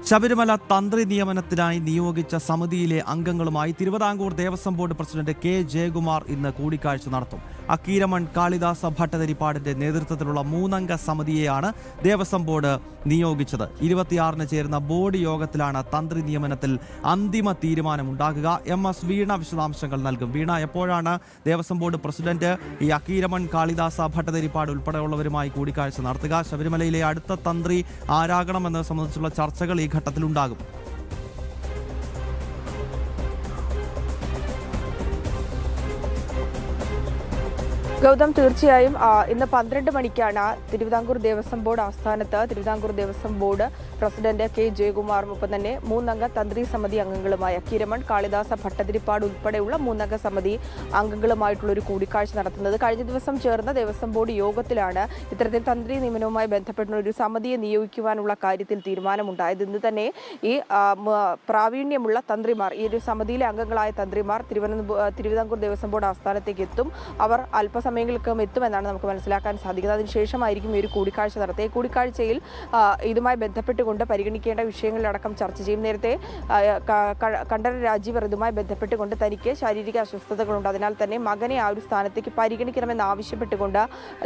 ശബരിമല തന്ത്രി നിയമനത്തിനായി നിയോഗിച്ച സമിതിയിലെ അംഗങ്ങളുമായി Thiruvithamkoor Devaswom board president K Jayakumar ഇന്ന് കൂടിക്കാഴ്ച നടത്തും. അക്കീരമൺ കാളിദാസ ഭട്ടതിരിപ്പാടിന്റെ നേതൃത്വത്തിലുള്ള 3-അംഗ സമിതിയെയാണ് ദേവസ്വം ബോർഡ് നിയോഗിച്ചത്. 26-ന് ചേരുന്ന ബോർഡ് യോഗത്തിലാണ് തന്ത്രി നിയമനത്തിൽ അന്തിമ തീരുമാനമുണ്ടാകുക. MS വീണ വിശദാംശങ്ങൾ നൽകും. വീണ, എപ്പോഴാണ് ദേവസ്വം ബോർഡ് പ്രസിഡന്റ് ഈ അക്കീരമൺ കാളിദാസ ഭട്ടതിരിപ്പാട് ഉൾപ്പെടെയുള്ളവരുമായി കൂടിക്കാഴ്ച നടത്തുക? ശബരിമലയിലെ അടുത്ത തന്ത്രി ആരാകണമെന്നത് സംബന്ധിച്ചുള്ള ചർച്ചകൾ ഈ ഘട്ടത്തിലുണ്ടാകും. ഗൗതം, തീർച്ചയായും ഇന്ന് 12 മണിക്കാണ് തിരുവിതാംകൂർ ദേവസ്വം ബോർഡ് ആസ്ഥാനത്ത് Travancore Devaswom board president K ജയകുമാറും ഒപ്പം തന്നെ 3-അംഗ തന്ത്രി സമിതി അംഗങ്ങളുമായ അക്കീരമൺ കാളിദാസ ഭട്ടതിരിപ്പാട് ഉൾപ്പെടെയുള്ള 3-അംഗ സമിതി അംഗങ്ങളുമായിട്ടുള്ള ഒരു കൂടിക്കാഴ്ച നടത്തുന്നത്. കഴിഞ്ഞ ദിവസം ചേർന്ന ദേവസ്വം ബോർഡ് യോഗത്തിലാണ് ഇത്തരത്തിൽ തന്ത്രി നിയമനവുമായി ബന്ധപ്പെട്ടുള്ള ഒരു സമിതിയെ നിയോഗിക്കുവാനുള്ള കാര്യത്തിൽ തീരുമാനമുണ്ടായത്. ഇന്ന് തന്നെ ഈ പ്രാവീണ്യമുള്ള തന്ത്രിമാർ, ഈ ഒരു സമിതിയിലെ അംഗങ്ങളായ തന്ത്രിമാർ തിരുവിതാംകൂർ ദേവസ്വം ബോർഡ് ആസ്ഥാനത്തേക്ക് എത്തും. അവർ സമയങ്ങൾക്കും എത്തുമെന്നാണ് നമുക്ക് മനസ്സിലാക്കാൻ സാധിക്കുന്നത്. അതിനുശേഷമായിരിക്കും ഈ ഒരു കൂടിക്കാഴ്ച നടത്തുക. ഈ കൂടിക്കാഴ്ചയിൽ ഇതുമായി ബന്ധപ്പെട്ടുകൊണ്ട് പരിഗണിക്കേണ്ട വിഷയങ്ങളിലടക്കം ചർച്ച ചെയ്യും. നേരത്തെ കണ്ഠരര് രാജീവർ ഇതുമായി ബന്ധപ്പെട്ടുകൊണ്ട് തനിക്ക് ശാരീരിക അസ്വസ്ഥതകളുണ്ട്, അതിനാൽ തന്നെ മകനെ ആ ഒരു സ്ഥാനത്തേക്ക് പരിഗണിക്കണമെന്ന് ആവശ്യപ്പെട്ടുകൊണ്ട്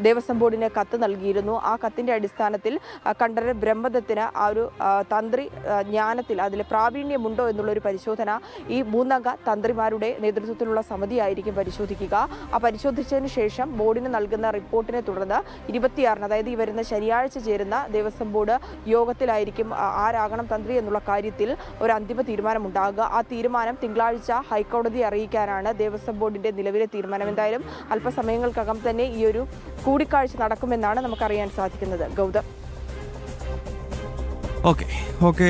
ദേവസ്വം ബോർഡിന് കത്ത് നൽകിയിരുന്നു. ആ കത്തിന്റെ അടിസ്ഥാനത്തിൽ കണ്ഠരര് ബ്രഹ്മദത്തിന് ആ ഒരു തന്ത്രി ജ്ഞാനത്തിൽ അതിൽ പ്രാവീണ്യമുണ്ടോ എന്നുള്ളൊരു പരിശോധന ഈ 3-അംഗ തന്ത്രിമാരുടെ നേതൃത്വത്തിലുള്ള സമിതിയായിരിക്കും പരിശോധിക്കുക. ആ പരിശോധിച്ചതിന് ശേഷം ബോർഡിന് നൽകുന്ന റിപ്പോർട്ടിനെ തുടർന്ന് 26-ന്, അതായത് ഈ വരുന്ന ശനിയാഴ്ച ചേരുന്ന ദേവസ്വം ബോർഡ് യോഗത്തിലായിരിക്കും ആരാകണം തന്ത്രി എന്നുള്ള കാര്യത്തിൽ ഒരു അന്തിമ തീരുമാനമുണ്ടാകുക. ആ തീരുമാനം തിങ്കളാഴ്ച ഹൈക്കോടതിയെ അറിയിക്കാനാണ് ദേവസ്വം ബോർഡിന്റെ നിലവിലെ തീരുമാനം. എന്തായാലും അല്പസമയങ്ങൾക്കകം തന്നെ ഈ ഒരു കൂടിക്കാഴ്ച നടക്കുമെന്നാണ് നമുക്കറിയാൻ സാധിക്കുന്നത്. ഗൗതം. ഓക്കെ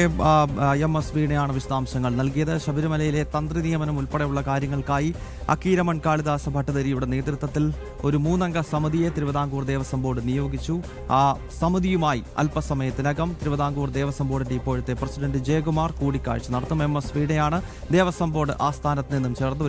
MS വീണയാണ് വിശദാംശങ്ങൾ നൽകിയത്. ശബരിമലയിലെ തന്ത്രി നിയമനം ഉൾപ്പെടെയുള്ള കാര്യങ്ങൾക്കായി അക്കീരമൺ കാളിദാസ ഭട്ടതിരിയുടെ നേതൃത്വത്തിൽ ഒരു 3-അംഗ സമിതിയെ തിരുവിതാംകൂർ ദേവസ്വം ബോർഡ് നിയോഗിച്ചു. ആ സമിതിയുമായി അല്പസമയത്തിനകം തിരുവിതാംകൂർ ദേവസ്വം ബോർഡിന്റെ ഇപ്പോഴത്തെ പ്രസിഡന്റ് ജയകുമാർ കൂടിക്കാഴ്ച നടത്തും. MS വീണയാണ് ദേവസ്വം ബോർഡ് ആസ്ഥാനത്ത് നിന്നും ചേർന്ന്